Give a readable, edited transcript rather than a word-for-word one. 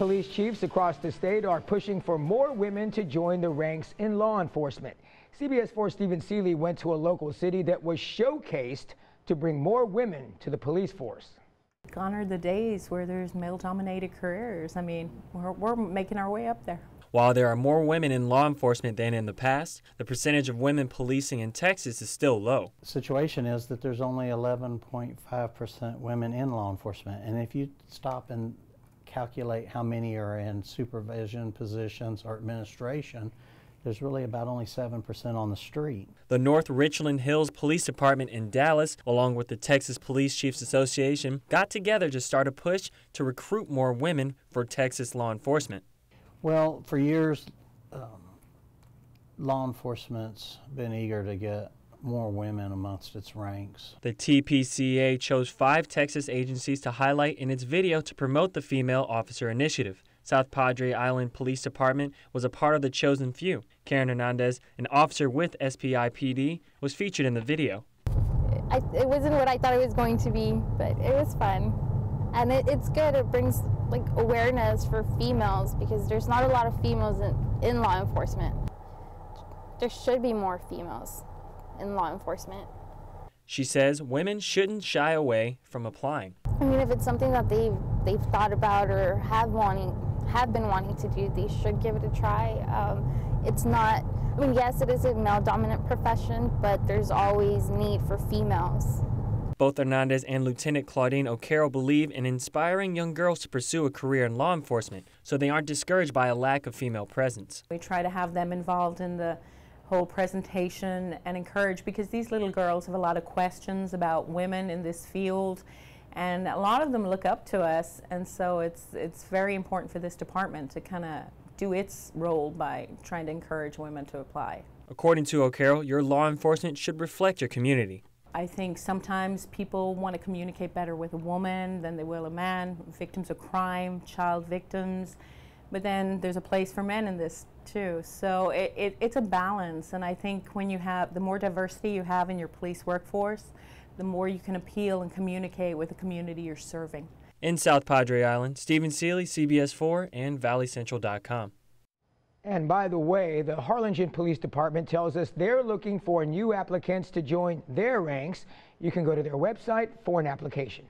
Police chiefs across the state are pushing for more women to join the ranks in law enforcement. CBS 4 Stephen Seeley went to a local city that was showcased to bring more women to the police force. Gone are the days where there's male-dominated careers. I mean, we're making our way up there. While there are more women in law enforcement than in the past, the percentage of women policing in Texas is still low. The situation is that there's only 11.5% women in law enforcement, and if you stop and calculate how many are in supervision positions or administration, there's really about only 7% on the street. The North Richland Hills Police Department in Dallas, along with the Texas Police Chiefs Association, got together to start a push to recruit more women for Texas law enforcement. Well, for years, law enforcement's been eager to get more women amongst its ranks. The TPCA chose 5 Texas agencies to highlight in its video to promote the Female Officer Initiative. South Padre Island Police Department was a part of the chosen few. Karen Hernandez, an officer with SPI-PD, was featured in the video. It wasn't what I thought it was going to be, but it was fun. And it's good. It brings like awareness for females because there's not a lot of females in law enforcement. There should be more females in law enforcement. She says women shouldn't shy away from applying. I mean, if it's something that they've thought about or have been wanting to do, they should give it a try. It's not, I mean, yes, it is a male-dominant profession, but there's always need for females. Both Hernandez and Lieutenant Claudine O'Carroll believe in inspiring young girls to pursue a career in law enforcement so they aren't discouraged by a lack of female presence. We try to have them involved in the whole presentation and encourage, because these little girls have a lot of questions about women in this field, and a lot of them look up to us, and so it's very important for this department to kind of do its role by trying to encourage women to apply. According to O'Carroll, your law enforcement should reflect your community. I think sometimes people want to communicate better with a woman than they will a man, victims of crime, child victims, but then there's a place for men in this too. So it's a balance, and I think when you have, the more diversity you have in your police workforce, the more you can appeal and communicate with the community you're serving. In South Padre Island, Stephen Seeley, CBS 4 and ValleyCentral.com. And by the way, the Harlingen Police Department tells us they're looking for new applicants to join their ranks. You can go to their website for an application.